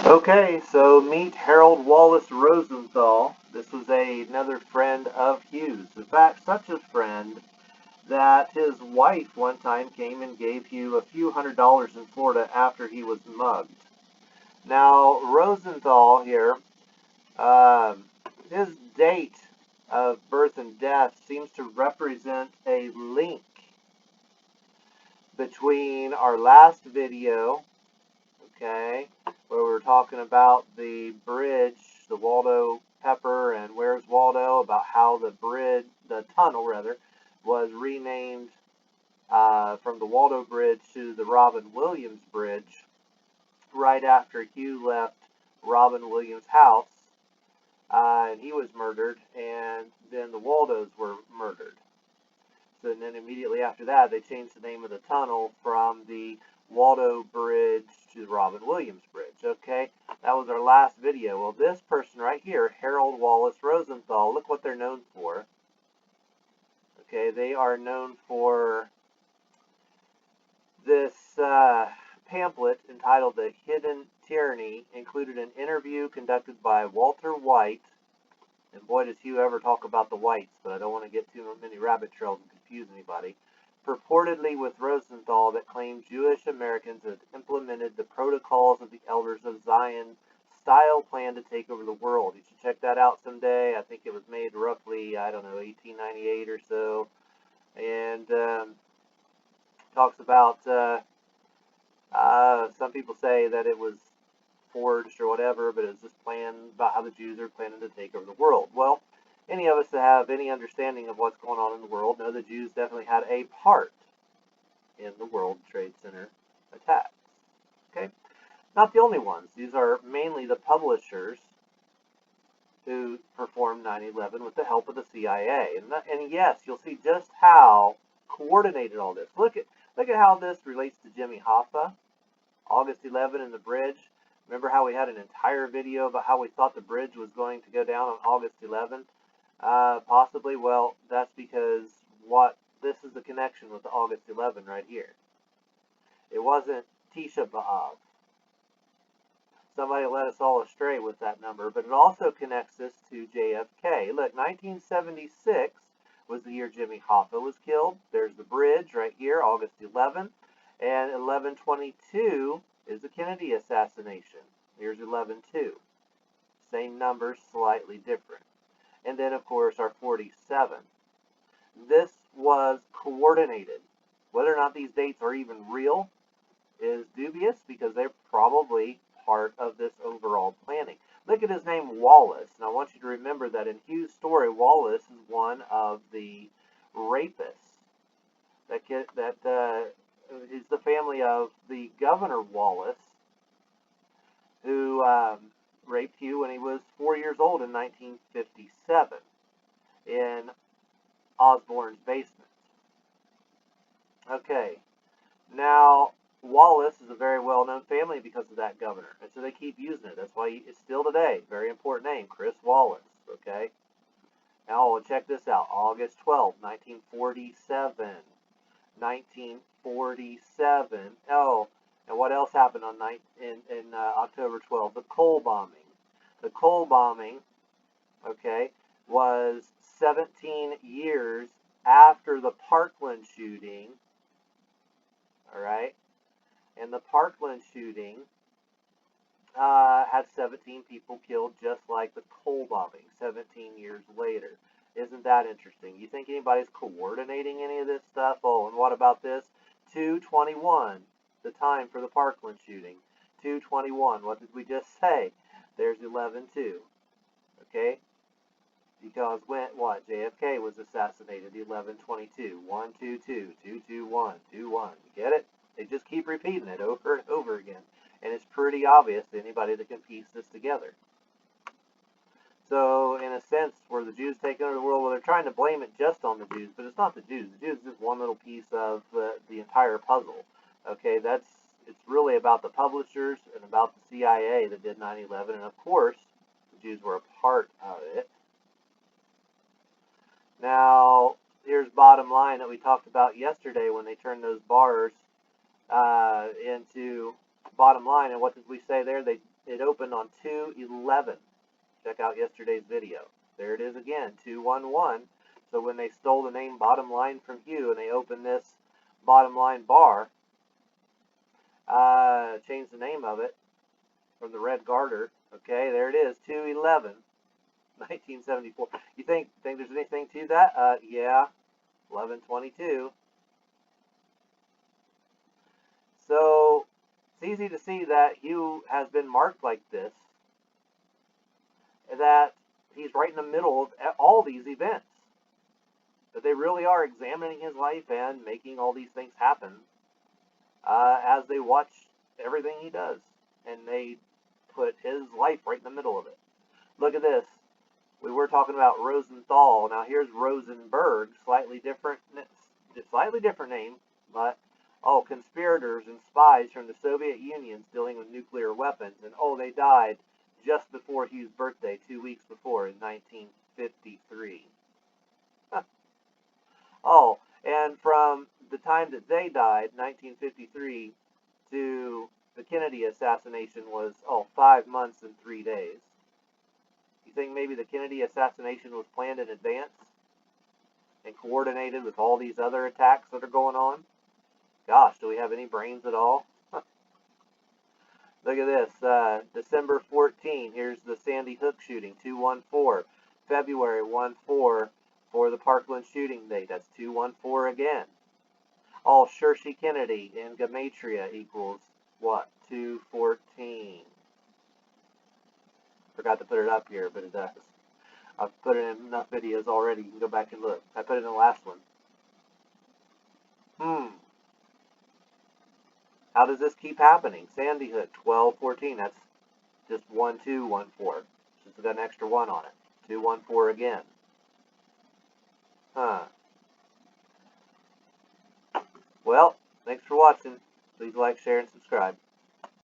Okay, so meet Harold Wallace Rosenthal. This was another friend of Hugh's. In fact, such a friend that his wife one time came and gave Hugh a few $100s in Florida after he was mugged. Now, Rosenthal here, his date of birth and death seems to represent a link between our last video, okay, where we were talking about the bridge, the Waldo Pepper and Where's Waldo, about how the bridge, the tunnel rather, was renamed from the Waldo Bridge to the Robin Williams Bridge right after Hugh left Robin Williams' house, and he was murdered, and then the Waldos were murdered. So then immediately after that, they changed the name of the tunnel from the Waldo Bridge to the Robin Williams Bridge. Okay, that was our last video. Well, this person right here, Harold Wallace Rosenthal, look what they're known for. Okay, they are known for this pamphlet entitled The Hidden Tyranny, included an interview conducted by Walter White. And boy, does Hugh ever talk about the Whites, but I don't want to get too many rabbit trails and confuse anybody. Purportedly with Rosenthal, that claimed Jewish Americans had implemented the protocols of the Elders of Zion style plan to take over the world. You should check that out someday. I think it was made roughly, 1898 or so. And talks about, some people say that it was forged or whatever, but it was just planned about how the Jews are planning to take over the world. Well, any of us that have any understanding of what's going on in the world know the Jews definitely had a part in the World Trade Center attacks. Okay? Not the only ones. These are mainly the publishers who performed 9/11 with the help of the CIA. And yes, you'll see just how coordinated all this. Look at how this relates to Jimmy Hoffa, August 11 and the bridge. Remember how we had an entire video about how we thought the bridge was going to go down on August 11? Possibly. Well, that's because this is the connection with the August 11 right here. It wasn't Tisha B'Av. Somebody led us all astray with that number, but it also connects us to JFK. Look, 1976 was the year Jimmy Hoffa was killed. There's the bridge right here, August 11, and 11/22 is the Kennedy assassination. Here's 11/2. Same numbers, slightly different. And then, of course, our 47. This was coordinated. Whether or not these dates are even real is dubious, because they're probably part of this overall planning. Look at his name, Wallace. And I want you to remember that in Hugh's story, Wallace is one of the rapists. Is the family of the Governor Wallace, who raped Hugh when he was 4 years old in 1957 in Osborne's basement. Okay, now Wallace is a very well-known family because of that governor, and so they keep using it. That's why it's still today. Very important name, Chris Wallace. Okay, now we'll check this out. August 12, 1947. 1947. Oh, and what else happened on October 12th? The coal bombing. The coal bombing, okay, was 17 years after the Parkland shooting. All right, and the Parkland shooting had 17 people killed, just like the coal bombing 17 years later. Isn't that interesting? You think anybody's coordinating any of this stuff? Oh, and what about this? 2/21, the time for the Parkland shooting. 2/21, what did we just say? There's 11/2, okay? Because JFK was assassinated 11/22, 1/22, 2/21, 2/1. You get it? They just keep repeating it over and over again. And it's pretty obvious to anybody that can piece this together. So, in a sense, were the Jews taking over the world? Well, they're trying to blame it just on the Jews, but it's not the Jews. The Jews is just one little piece of the entire puzzle. Okay, it's really about the publishers and about the CIA that did 9/11, and of course, the Jews were a part of it. Now, here's bottom line that we talked about yesterday when they turned those bars into bottom line. And what did we say there? It opened on 2/11. Check out yesterday's video. There it is again, 211. So when they stole the name Bottom Line from Hugh and they opened this Bottom Line bar, changed the name of it from the Red Garter. Okay, there it is, 2/11, 1974. You think there's anything to that? Yeah, 11/22. So it's easy to see that Hugh has been marked like this, that he's right in the middle of all these events. That they really are examining his life and making all these things happen as they watch everything he does. And they put his life right in the middle of it. Look at this. We were talking about Rosenthal. Now here's Rosenberg, slightly different name, but conspirators and spies from the Soviet Union dealing with nuclear weapons. And they died just before Hugh's birthday, 2 weeks before, in 1953. And from the time that they died, 1953, to the Kennedy assassination was 5 months and 3 days. You think maybe the Kennedy assassination was planned in advance and coordinated with all these other attacks that are going on? Gosh, do we have any brains at all? Look at this, December 14, here's the Sandy Hook shooting, 2/14. February 1/4 for the Parkland shooting date, that's 2/14 again. Shershey Kennedy and Gematria equals what? 214. Forgot to put it up here, but it does. I've put it in enough videos already, you can go back and look. I put it in the last one. How does this keep happening? Sandy Hook, 12/14. That's just 1/2/14. Just got an extra 1 on it. 2/14 again. Well, thanks for watching. Please like, share, and subscribe.